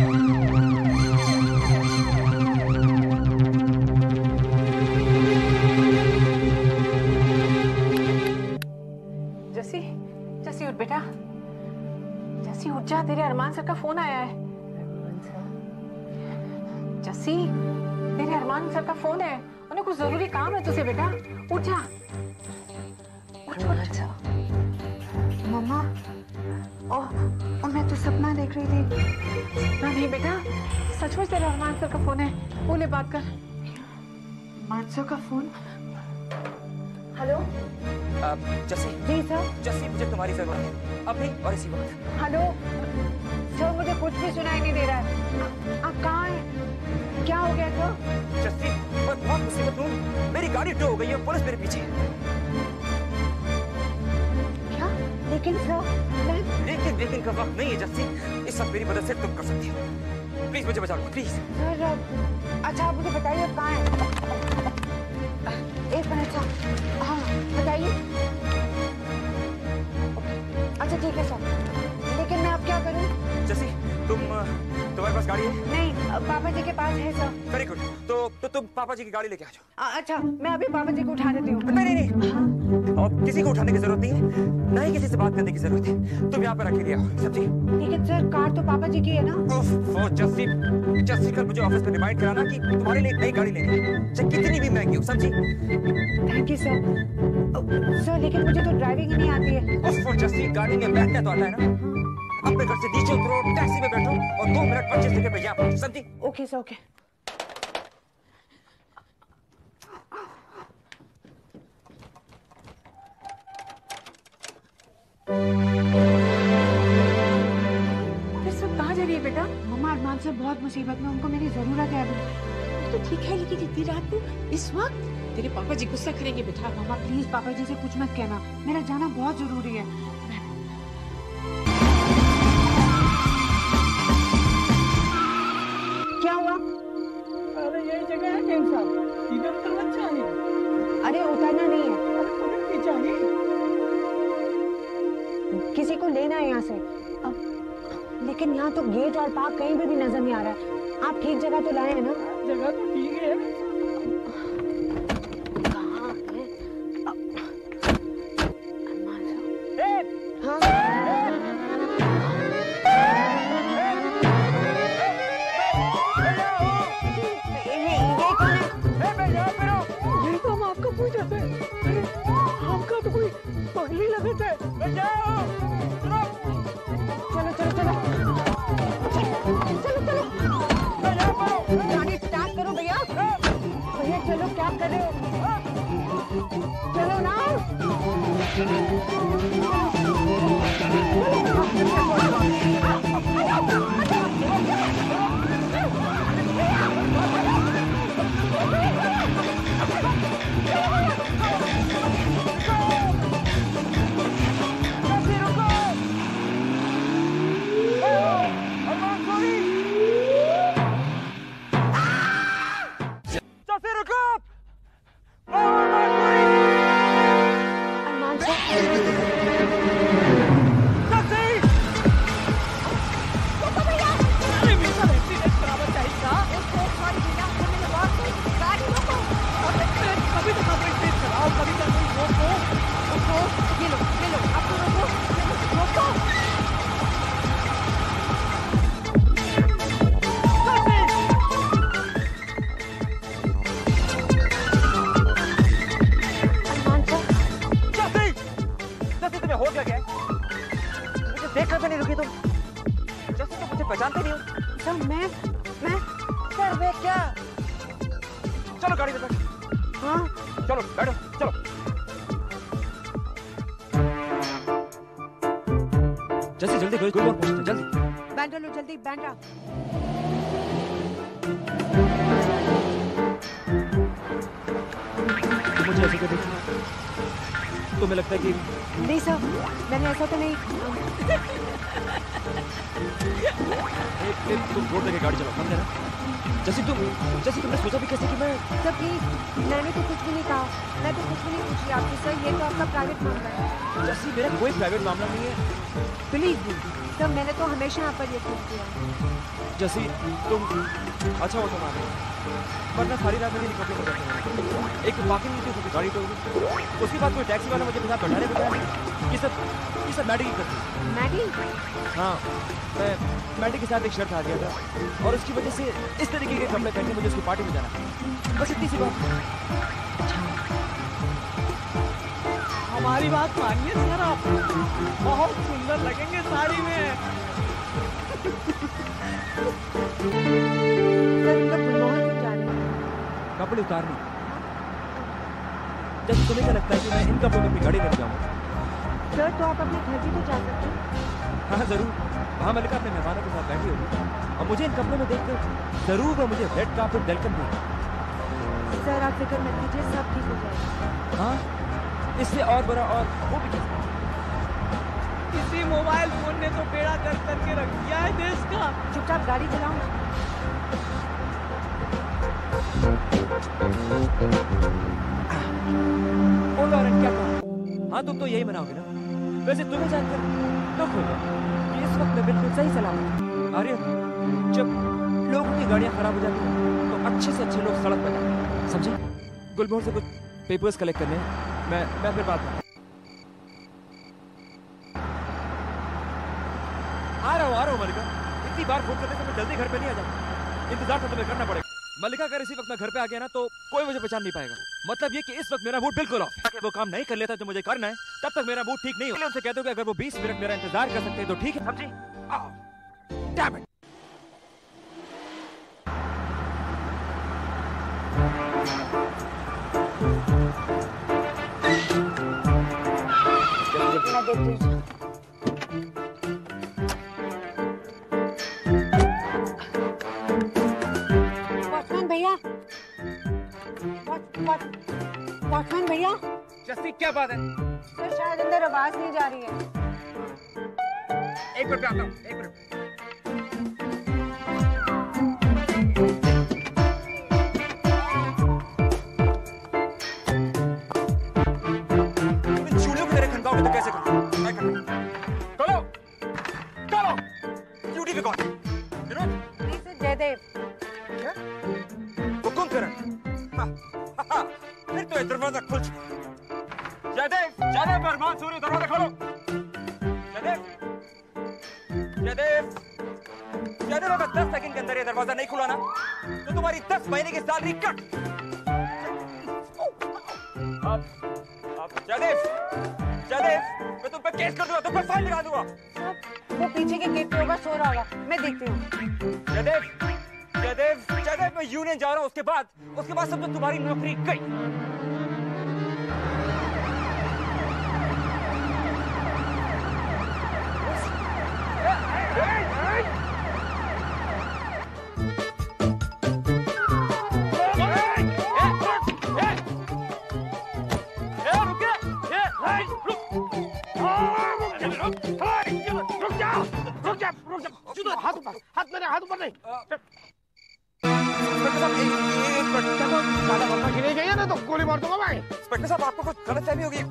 जसी, जसी उठ बेटा, जसी उठ जा, तेरे अरमान सर का फोन आया है। जसी, तेरे अरमान सर का फोन है, उन्हें कुछ जरूरी काम है तुझसे बेटा, उठ जा। अच्छा मम्मा, ओह मैं तो सपना देख रही थी। सपना नहीं बेटा, सचमुच तेरे अरमान सर का फोन है, बोले बात कर। अरमान सर का फोन? हेलो जसी। जी सर। जसी, मुझे तुम्हारी जरूरत है अभी और इसी वक्त। हेलो सर, मुझे कुछ भी सुनाई नहीं दे रहा है। आप कहाँ हैं? क्या हो गया सर? जसी, मैं बहुत मुसीबत हूँ, मेरी गाड़ी टो हो गई है, पुलिस मेरे पीछे है। क्या? लेकिन सर मैं... लेकिन का वक्त नहीं है जसी, इस सब मेरी मदद से तुम कर सकती हो। प्लीज मुझे बचा लो, प्लीज। सर अच्छा आप मुझे बताइए आप कहाँ हैं? एक मिनट सर, हाँ बताइए। अच्छा ठीक है सर, लेकिन मैं अब क्या करूँ? जसी, तुम्हारे पास गाड़ी है? नहीं, पापा जी के पास है सर। वेरी गुड, तो तुम पापा जी की गाड़ी लेके आ जाओ। अच्छा मैं अभी पापा जी को उठा देती हूँ। नहीं, और किसी को उठाने की जरूरत नहीं है, ना ही किसी से बात करने की जरूरत है, तुम यहाँ पर अकेले आओ। समझी? लेकिन सर कार तो पापा जी की है ना? जसी कल मुझे ऑफिस में रिमाइंड कराना कि तुम्हारे लिए एक नई गाड़ी लेनी है, चाहे कितनी भी महंगी हो। समझी? Thank you sir. सर लेकिन मुझे तो ड्राइविंग ही नहीं आती है। जसी, गाड़ी में बैठना तो आता है ना? अपने घर से नीचे उतरो, टैक्सी में बैठो और 2 मिनट 25 सेकंड में यहाँ पहुंचो। समझी? Okay sir, okay. फिर सब कहाँ जा रही है बेटा? मम्मा अरमान सर बहुत मुसीबत में, उनको मेरी जरूरत है अभी। तो ठीक है, लेकिन इतनी रात को इस वक्त तेरे पापा जी गुस्सा करेंगे बेटा। मम्मा प्लीज पापा जी से कुछ मत कहना, मेरा जाना बहुत जरूरी है। क्या हुआ? अरे यही जगह है कैंप साहब, इधर उधर मत जाइए। अरे उतरना नहीं है। अरे उधर नहीं जाइए, किसी को लेना है यहाँ से। अब लेकिन यहाँ तो गेट और पार्क कहीं भी नजर नहीं आ रहा है। आप ठीक जगह तो लाए हैं ना? जगह तो ठीक है। कहाँ है? अरमान साहब। हाँ? ये कौन है? ये तो हम आपका पूछते हैं, हमका तो कोई पगली लगता है। चलो चलो चलो चलो चलो, गाड़ी स्टार्ट करो भैया। भैया चलो, क्या कर रहे हो? चलो ना। पहचानते नहीं हो? सर मैं सर मैं क्या? चलो गाड़ी में बैठो। हाँ चलो बैठो, चलो। जल्दी जल्दी, कोई और पहुंचते, जल्दी। बैंड लो जल्दी, बैंड। मुझे ऐसे क्यों देखना? तुम्हें लगता है कि नहीं सर, मैंने ऐसा तो नहीं। तुम रोड लेके गाड़ी चलाओ, समझे ना? जैसे तुमने सोचा भी कैसे कि मैं... सर प्लीज, मैंने तो कुछ भी नहीं कहा, मैं तो कुछ भी नहीं पूछी आपसे सर, ये तो आपका प्राइवेट मामला है। जैसे मेरा कोई प्राइवेट मामला नहीं है, प्लीज इंस्पेक्टर, मैंने तो हमेशा आप पर यकीन किया। जैसी तुम अच्छा हो तुम आ गए, वरना सारी रात मेरी कपड़े हो जाते। एक पार्किंग में थी, गाड़ी तो उसके बाद कोई टैक्सी वाला मुझे बिना बैठाने बताया ये सब मैडी की करती। मैडी? हाँ, मैं मैडी के साथ एक शर्त आ गया था और उसकी वजह से इस तरीके के कपड़े पहन के मुझे उसकी पार्टी में जाना, बस इतनी सी बात। हमारी बात मानिए सर, आप बहुत सुंदर लगेंगे साड़ी में। कपड़े उतारने जब तुम्हें क्या लगता है कि मैं इन कपड़ों में अपनी गाड़ी लेकर जाऊंगा? सर, तो आप अपने घर भी तो जा सकते हैं। हाँ जरूर, वहाँ मलिका अपने मेहमानों के साथ बैठी होगी और मुझे इन कपड़ों में देखकर जरूर वो मुझे रेड कार्पेट वेलकम देगी। सर, आप फिक्र मत कीजिए, सब ठीक हो जाएगा। हाँ, इससे और बड़ा और वो भी कैसे? इसी मोबाइल फोन ने तो बेड़ा गर्क करके रख दिया है देश का। चुपचाप गाड़ी चलाओ ना। ओ लॉरेन, क्या कहा? हाँ, तुम तो यही मनाओगे ना? वैसे तुम्हें जानकर दुख होगा कि इस वक्त मैं बिल्कुल सही सलामत हूँ। आर्य, जब लोगों की गाड़ियाँ खराब हो जाती हैं तो अच्छे से अच्छे लोग सड़क पर जाते हैं, समझे? गुलमोहर से कुछ पेपर्स कलेक्ट करने हैं, मैं फिर बात करूँ। आ रहा हूँ मलिका। इतनी बार फोन करने से मैं जल्दी घर पे नहीं आ जाऊँ, इंतजार तो तुम्हें करना पड़ेगा। मलिका अगर इसी वक्त मैं घर पे आ गया ना तो कोई मुझे पहचान नहीं पाएगा। मतलब ये कि इस वक्त मेरा मूड बिल्कुल ऑफ है। वो काम नहीं कर लेता जो मुझे करना है तब तक मेरा मूड ठीक नहीं होगा। उनसे कहते हो कि अगर वो 20 मिनट मेरा इंतजार कर सकते हैं तो ठीक है, समझी? Damn it. मैं देखती हूँ। वॉचमैन भैया। जस्सी, क्या बात है? सर, शायद अंदर आवाज नहीं जा रही है। एक मिनट आता हूँ, एक मिनट। इन चूड़ियों की तरह खनकाओगे तो कैसे करूँ? मैं कर रहा हूँ। चलो, ड्यूटी पे कौन? नहीं सर, जयदेव। क्या? वो कौन कर रहा है? फिर तो ये दरवाजा खुल चुका। जयदेव, अरमान सूरी, दरवाजा खोलो। जयदेव, अगर 10 सेकंड के अंदर ये दरवाजा नहीं खुला ना तो तुम्हारी 10 महीने की सैलरी कट। जयदेव, मैं तुम पे केस कर दूंगा, तुम पे फाइन लगा दूंगा। वो पीछे के गेट पे होगा, सो रहा होगा, मैं देखती हूँ। जयदेव, मैं यूनियन जा रहा हूँ, उसके बाद समझो तुम्हारी नौकरी गई। हाथ मेरे हाथ ऊपर नहीं। जाइए ना तो गोली मार दूंगा मैं। इंस्पेक्टर साहब, आपको कुछ गलतफहमी होगी।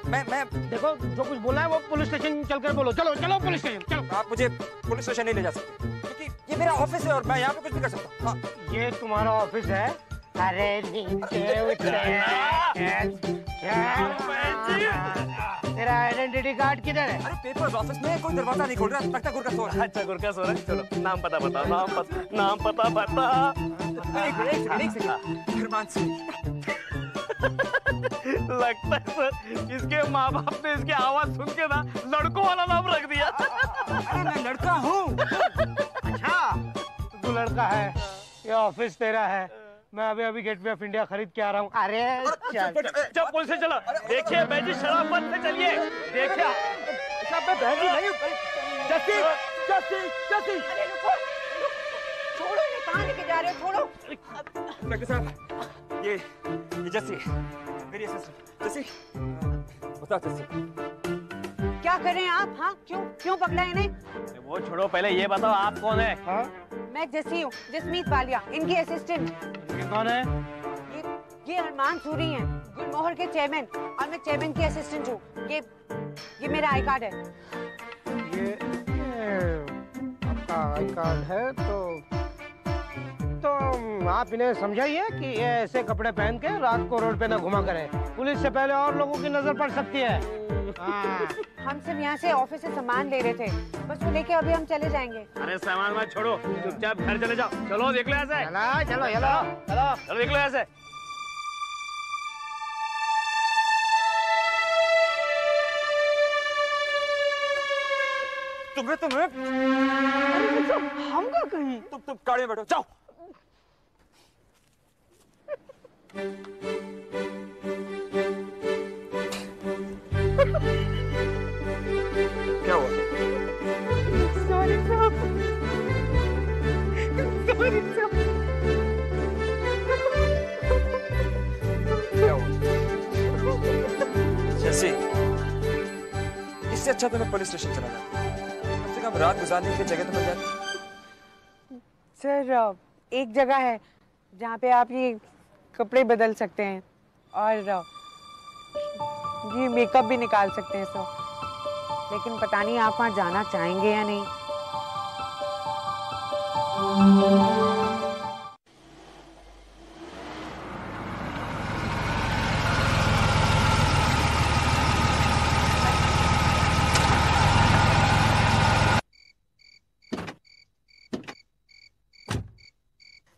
मैं देखो, जो कुछ बोला है वो पुलिस स्टेशन चलकर बोलो। चलो पुलिस स्टेशन चलो। आप मुझे पुलिस स्टेशन नहीं ले जा सकते क्योंकि ये मेरा ऑफिस है और मैं यहाँ पे कुछ भी कर सकता हूँ। ये तुम्हारा ऑफिस है? अरे नीचे उतरे। तेरा आइडेंटिटी कार्ड किधर है? अरे पेपर्स ऑफिस में, कोई दरवाजा नहीं खोल रहा। लगता गुरका सो रहा है। अच्छा, गुरका सो रहा है। चलो, नाम पता बता। नाम पता बता। एक सेकंड। अरमान सूरी। लगता है सर इसके माँ बाप ने इसकी आवाज सुन के ना लड़कों वाला नाम रख दिया। अरे मैं लड़का हूँ। अच्छा, तू लड़का है, ये ऑफिस तेरा है। मैं अभी गेटवे ऑफ इंडिया खरीद के आ रहा हूँ। अरे जब पुलिस से चला। देखिए बैजी, शराफत से चलिए। देखिए मैं बहन जी नहीं हूँ। जस्सी। अरे रुको, छोड़ो, ये कहाँ लेके जा रहे हो? छोड़ो। इंस्पेक्टर साहब, ये जस्सी, मेरी असिस्टेंट। जस्सी, बताओ जस्सी, क्या कर रहे हैं आप? हाँ, क्यों पकड़ा इन्हें? वो छोड़ो, पहले ये बताओ आप कौन है? हाँ? मैं जस्सी हूँ, जसमीत वालिया, इनकी असिस्टेंट। ये कौन है? ये अरमान सूरी हैं, गुलमोहर के चेयरमैन, और मैं चेयरमैन की असिस्टेंट हूँ। ये मेरा आई कार्ड है। ये आई कार्ड है तो आप इन्हें समझाइए कि ये ऐसे कपड़े पहन के रात को रोड पे ना घुमा करें। पुलिस से पहले और लोगों की नजर पड़ सकती है। हम सिर्फ यहाँ से ऑफिस से सामान ले रहे थे, बस वो लेके अभी हम चले जाएंगे। अरे सामान मत छोड़ो, चुपचाप घर चले जाओ। चलो देख लो ऐसे। चलो चलो चलो चलो देख लो ऐसे। तुम्हें हम क्या कहीं? तुम गाड़ी में बैठो, जाओ। क्या हुआ? सॉरी साहब, सॉरी साहब। क्या हुआ? जैसे इससे अच्छा तो मैं पुलिस स्टेशन चला जाता। कम से कम रात गुजारने की जगह तो मिल जाती। सर, एक जगह है जहाँ पे आप ये कपड़े बदल सकते हैं और ये मेकअप भी निकाल सकते हैं सर, लेकिन पता नहीं आप वहाँ जाना चाहेंगे या नहीं।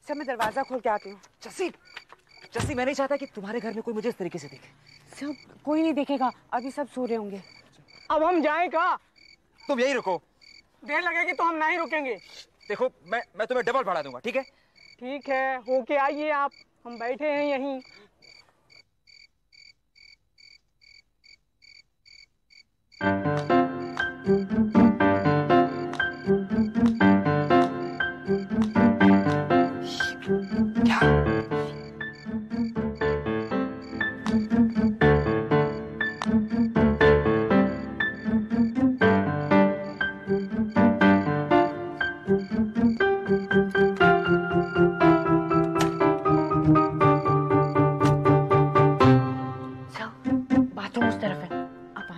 सर, मैं दरवाजा खोल के आती हूँ। जस्सी मैं नहीं चाहता कि तुम्हारे घर में कोई मुझे इस तरीके से देखे। सब कोई नहीं देखेगा, अभी सब सो रहे होंगे। अब हम जाएं कहाँ? तुम यही रुको। देर लगेगी तो हम नहीं रुकेंगे। देखो मैं तुम्हें डबल भाड़ा दूंगा, ठीक है? ठीक है, होके आइए आप, हम बैठे हैं यहीं।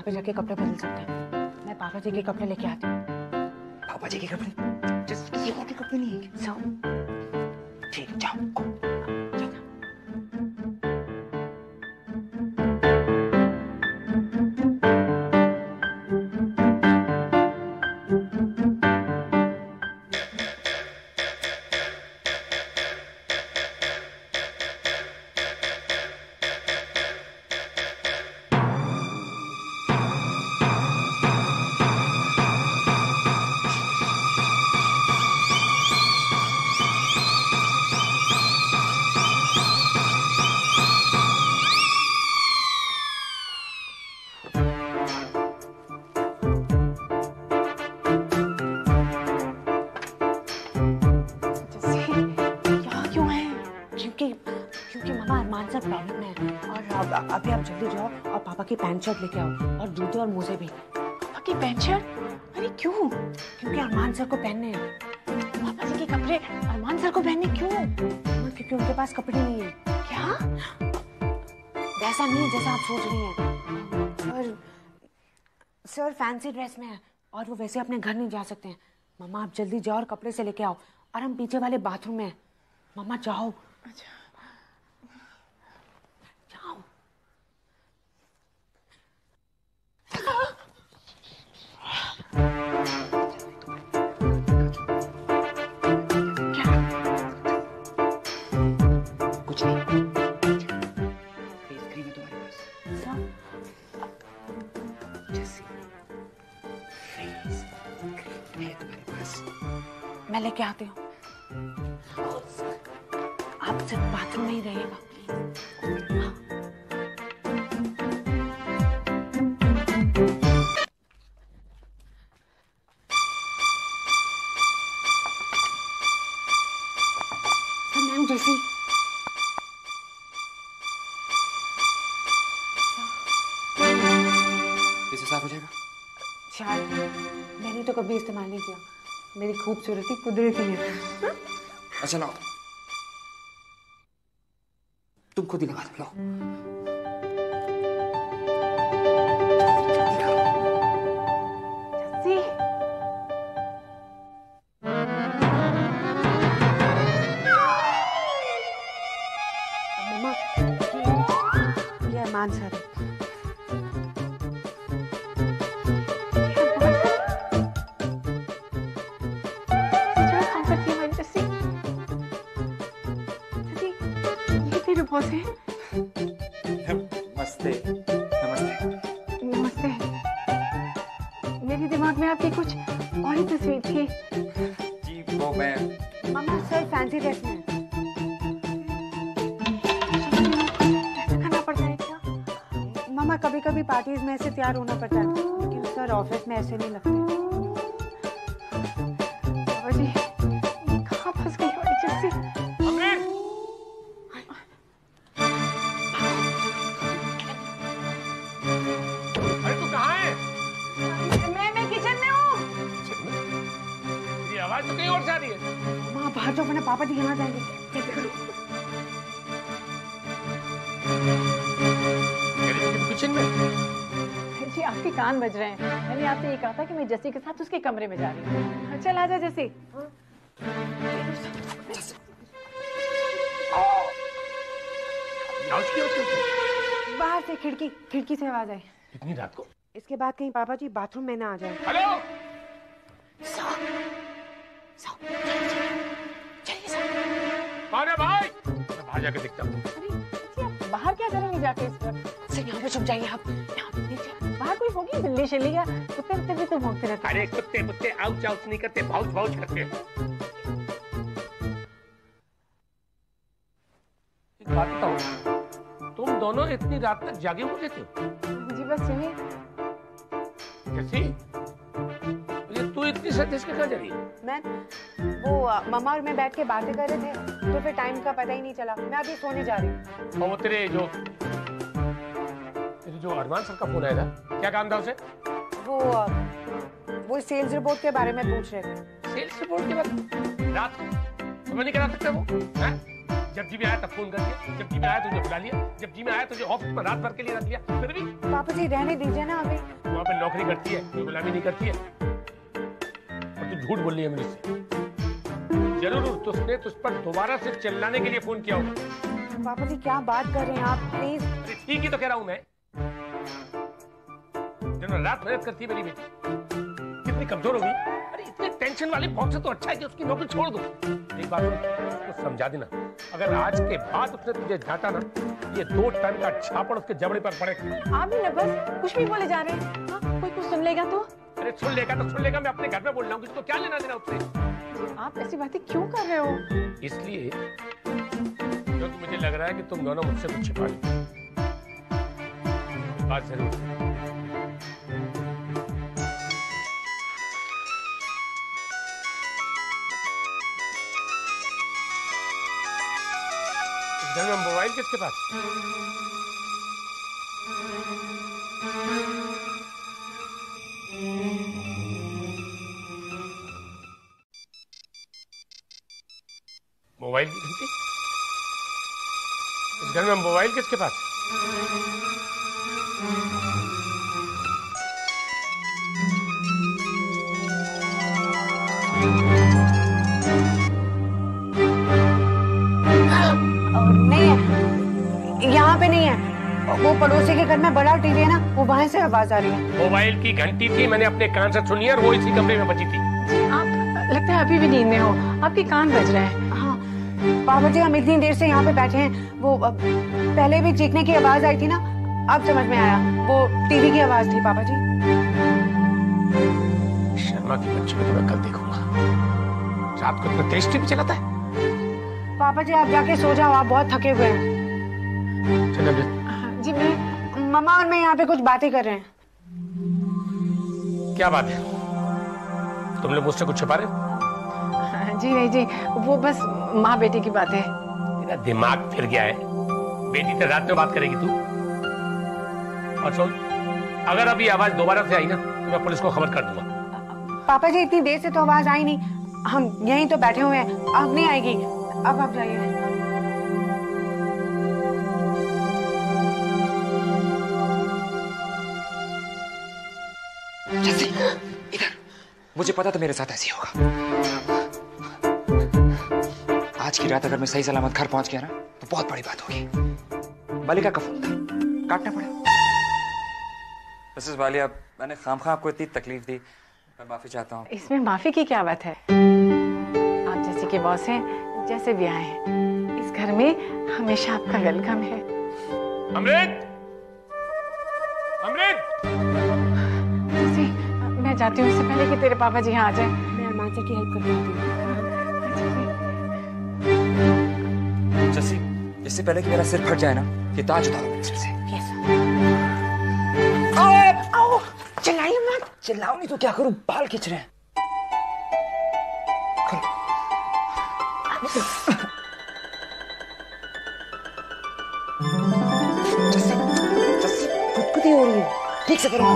जाके कपड़े बदल सकते हैं। मैं पापा जी के कपड़े लेके आती हूँ। पापा जी के कपड़े? किसी और के कपड़े नहीं है? ठीक, जाओ। अभी आप जल्दी जाओ और पापा की पैंट शर्ट लेके आओ और जूते और मोजे भी। पापा की पैंट शर्ट? अरे क्यों? क्योंकि अरमान सर को पहनने हैं। पापा जी के कपड़े अरमान सर को पहनने क्यों? क्योंकि उनके पास कपड़े नहीं है। क्या? वैसा नहीं है जैसा आप सोच रही हैं। सर फैंसी ड्रेस में है और वो वैसे अपने घर नहीं जा सकते हैं। मम्मा आप जल्दी जाओ और कपड़े से लेके आओ और हम पीछे वाले बाथरूम में हैं। मम्मा जाओ। अच्छा जाओ। कुछ नहीं। फेस क्रीम है तुम्हारे पास? जैसे फेस क्रीम है तुम्हारे पास? मैं लेके आती हूँ। आप सिर्फ बाथरूम में ही रहिएगा। हाँ। मैम जैसी इसे साफ हो जाएगा? शायद। मैंने तो कभी इस्तेमाल नहीं किया। मेरी खूबसूरती कुदरती है। अच्छा लाओ, तुम खुद ही लगा दो। लाओ। जस्सी। अरमान सर। ये तेरे बॉस है? नमस्ते। नमस्ते। नमस्ते। मेरे दिमाग में आपकी कुछ और ही तस्वीर थी। जी वो मैं मामा सर फैंसी ड्रेस में ऐसा करना पड़ता है क्या? मामा कभी कभी पार्टीज में ऐसे तैयार होना पड़ता है, लेकिन सर ऑफिस में ऐसे नहीं लगते। बाबा जी ये कहाँ फंस गई हमारी जस्सी? अमरीश! अरे तू कहाँ है? मैं किचन में हूँ। ये आवाज तो कहीं और से आ रही है। माँ बाहर जाओ वरना पापा जी यहाँ जाएंगे। किचन में? जी आपके कान बज रहे हैं। मैंने आपसे ये कहा था कि मैं जस्सी के साथ उसके कमरे में जा रही हूँ। चल आजा जस्सी। बाहर से खिड़की से आवाज आई। इतनी रात को? इसके बाद कहीं पापा जी बाथरूम में ना आ जाए। हेलो! कौन है भाई? मैं बाहर जाके देखता हूँ। अरे जी आप बाहर क्या करेंगे जाके इस वक्त? सर यहाँ पे छुप जाइए आप। यहाँ पे नीचे। बाहर कोई होगी बिल्ली शिल्ली या कुत्ते भी तो भौंकते रहते हैं। अरे कुत्ते आउच आउच नहीं करते, भाउच भाउच करते। एक बात बताओ, तुम दोनों इतनी रात तक जागे हुए थे? जी बस सुनिए। कैसी? ये तू इतनी सदेश के कहाँ जा रही है? मैं वो मम्मा और मैं बैठ के बातें कर रहे थे तो फिर टाइम का पता ही नहीं चला। मैं अभी सोने जा रही हूँ। और वो तेरे जो अरमान सर का फोन आया था, क्या काम था उसे? वो सेल्स रिपोर्ट के बारे में पूछ रहे थे। सेल्स रिपोर्ट के बारे में? रात तुम्हें नहीं करा सकता वो? हैं? जब जी में आया तब फोन कर दिया, जब जी में आया तुझे बुला लिया, जब जी में आया तुझे ऑफिस में रात भर के लिए रख लिया, फिर भी पापा जी रहने दीजिए ना अभी। वहाँ पे नौकरी करती है, कोई गुलामी नहीं करती है। और तू झूठ बोल रही है मेरे से। जरूर तुझने तुझ पर दोबारा से चिल्लाने के लिए फोन किया होगा। पापा जी क्या बात कर रहे हैं आप, प्लीज। अरे ठीक ही तो कह रहा हूँ मैं। दिन रात मेहनत करती है मेरी बेटी, कितनी कमजोर होगी। अरे इतने टेंशन वाले बॉस से तो अच्छा है कि उसकी नौकरी छोड़ दो। एक बात तो समझा देना, अगर आज के बाद उसने तुझे डांटा ना, ये 2 टन का छापड़ उसके जबड़े पर पड़ेगा। आप भी ना बस कुछ भी बोले जा रहे हैं। हाँ, कोई कुछ सुन लेगा तो? अरे सुन लेगा तो सुन लेगा, मैं अपने घर में बोल रहा हूँ, किसको क्या लेना देना उससे। आप ऐसी बातें क्यों कर रहे हो? इसलिए क्योंकि मुझे लग रहा है कि तुम दोनों मुझसे कुछ छिपा रही हो। बात जरूर घर में मोबाइल किसके पास? मोबाइल की घंटी? इस घर में मोबाइल किसके पास? नहीं है, यहाँ पे नहीं है। वो पड़ोसी के घर में बड़ा टीवी है ना, वो वहां से आवाज आ रही है। मोबाइल की घंटी थी, मैंने अपने कान से सुनी है और वो इसी कमरे में बजी थी। आप लगता है अभी भी नींद में हो, आपके कान बज रहे हैं। हाँ पापा जी हम इतनी देर से यहाँ पे बैठे हैं। वो पहले भी चीखने की आवाज आई थी ना, अब समझ में आया, वो टीवी की आवाज थी पापा जी। शर्मा की बच्ची को तो मैं कल देखूंगा। रात को इतना तेज टीवी चलाता है। पापा जी आप जाके सो जाओ, आप बहुत थके हुए हैं। चलो जी मैं मम्मा और मैं यहाँ पे कुछ बातें कर रहे हैं। क्या बात है? तुम लोग मुझसे कुछ छुपा रहे हो? जी नहीं जी, वो बस माँ बेटी की बात है। तेरा दिमाग फिर गया है। बेटी से रात में बात करेगी तू? और सुन, अगर अभी आवाज दोबारा से आई ना तो मैं पुलिस को खबर कर दूंगा। पापा जी इतनी देर से तो आवाज आई नहीं, हम यहीं तो बैठे हुए हैं, अब नहीं आएगी। अब आप जाइए। जस्सी, इधर। मुझे पता था मेरे साथ ऐसे होगा। आज की रात अगर मैं सही सलामत घर पहुंच गया ना तो बहुत बड़ी बात होगी। मलिका का फोन था, काटना पड़ा। मिसेस वालिया, मैंने खामखा आपको इतनी तकलीफ दी, मैं माफी चाहता हूँ। इसमें माफी की क्या बात है? आप जैसे के बॉस हैं, जैसे भी आए हैं, इस घर में हमेशा आपका वेलकम है। अमृत, अमृत, जैसे मैं जाती हूँ, इससे पहले कि तेरे पापा जी यहाँ आ जाएं। मैं अरमान सर की हेल्प करती हूँ। जैसी, इससे पहले कि मेरा सिर फट जाए ना, ये ताज उतारो मेरे सिर से। आओ, चिल्लाइए मत। चिल्लाओ नहीं तो क्या करूं, बाल खींच रहे हैं। जस्सी गुदगुदी हो रही है, ठीक से करो ना।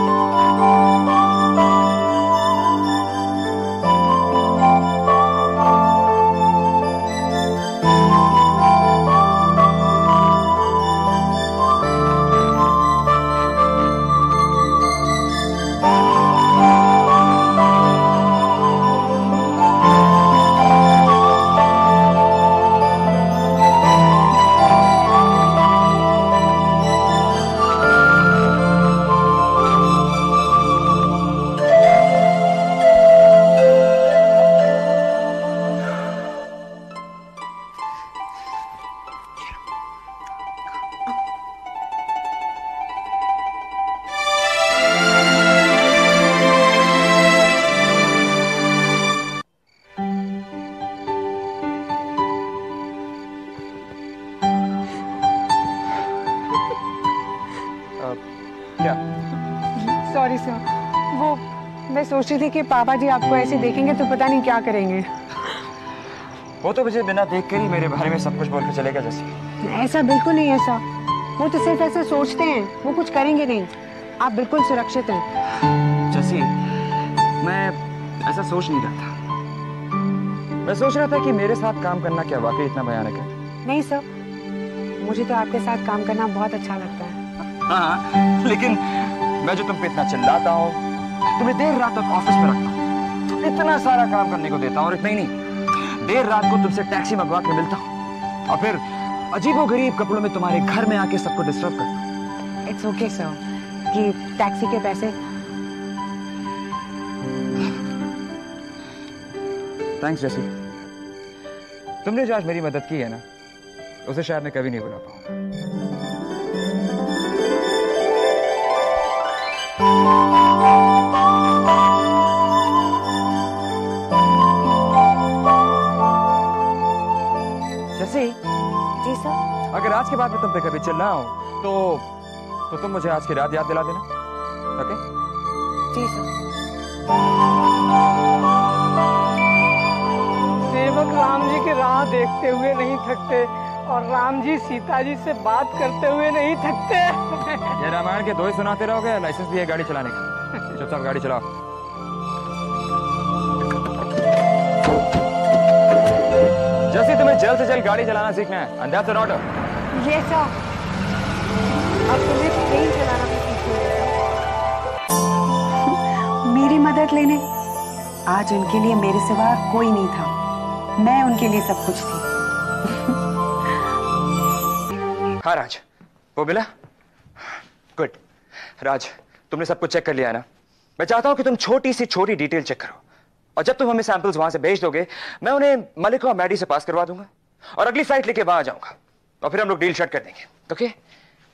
सॉरी सर, वो मैं सोच रही थी कि पापा जी आपको ऐसे देखेंगे तो पता नहीं क्या करेंगे। वो तो मुझे बिना देख कर ही मेरे बारे में सब कुछ बोल के चलेगा जैसी। ऐसा बिल्कुल नहीं है सर, वो तो सिर्फ ऐसे सोचते हैं, वो कुछ करेंगे नहीं। आप बिल्कुल सुरक्षित हैं। जैसी, मैं ऐसा सोच नहीं रहा था। मैं सोच रहा था कि मेरे साथ काम करना क्या वाकई इतना भयानक है? नहीं सर, मुझे तो आपके साथ काम करना बहुत अच्छा लगता है। हाँ, लेकिन मैं जो तुम पे इतना चिल्लाता हूँ, तुम्हें देर रात तक ऑफिस में रखता हूँ, इतना सारा काम करने को देता हूँ, और इतना ही नहीं, देर रात को तुमसे टैक्सी मंगवा के मिलता हूँ, और फिर अजीबोगरीब कपड़ों में तुम्हारे घर में आके सबको डिस्टर्ब करता हूँ। इट्स ओके सर, कि टैक्सी के पैसे। थैंक्स जैसी, तुमने जो आज मेरी मदद की है ना, उसे शायद मैं कभी नहीं भुला पाऊंगा। जैसी, जी सर। अगर आज के बाद मैं तुम पे कभी चिल्लाऊं तो तुम मुझे आज की रात याद दिला देना, ओके? जी सर। सेवक राम जी की राह देखते हुए नहीं थकते, और राम जी सीता जी से बात करते हुए नहीं थकते। ये रामायण के दो ही सुनाते रहोगे, लाइसेंस भी है गाड़ी चलाने का। चुपचाप गाड़ी चलाओ। जैसे तुम्हें जल्द से जल्द गाड़ी चलाना सीखना है, and that's an order. Yes sir। अब तुम्हें ट्रेन चलाना भी सीखना है। मेरी मदद लेने आज उनके लिए मेरे सिवा कोई नहीं था, मैं उनके लिए सब कुछ थी। हाँ राज, वो मिला? गुड। राज, तुमने सब कुछ चेक कर लिया है ना? मैं चाहता हूं कि तुम छोटी सी छोटी डिटेल चेक करो, और जब तुम हमें सैंपल्स वहां से भेज दोगे, मैं उन्हें मलिका और मैडी से पास करवा दूंगा, और अगली फ्लाइट लेके वहां आ जाऊंगा, और फिर हम लोग डील शट कर देंगे। Okay?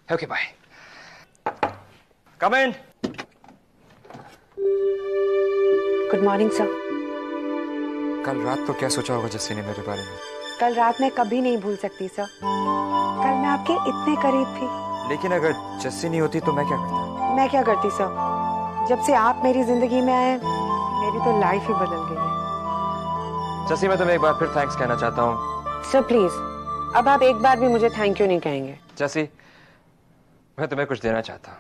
Okay, bye. Come in. Good morning sir. कल रात को क्या सोचा होगा जस्सी ने मेरे बारे में? कल रात मैं कभी नहीं भूल सकती सर, कल मैं आपके इतने करीब थी। लेकिन अगर जस्सी नहीं होती तो मैं क्या करता? मैं क्या करती सर? जब से आप मेरी जिंदगी में आए, मेरी तो लाइफ ही बदल गई है। जस्सी, मैं तुम्हें एक बार फिर थैंक्स कहना चाहता हूँ। सर प्लीज, अब आप एक बार भी मुझे थैंक यू नहीं कहेंगे। जस्सी, मैं तुम्हें कुछ देना चाहता हूँ।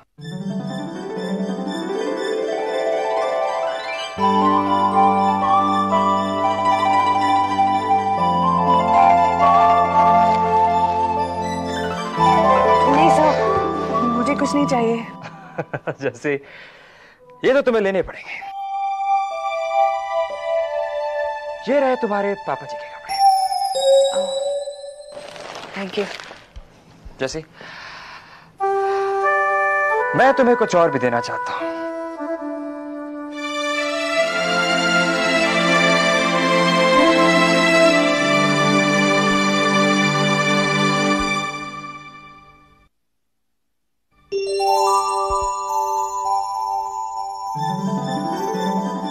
नहीं सर, मुझे कुछ नहीं चाहिए। जैसे ये तो तुम्हें लेने पड़ेंगे। ये रहे तुम्हारे पापा जी के कपड़े। Thank you. जैसे मैं तुम्हें कुछ और भी देना चाहता हूं।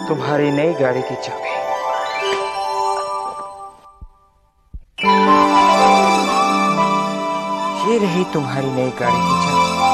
तुम्हारी नई गाड़ी की चाबी। ये रही तुम्हारी नई गाड़ी की चाबी।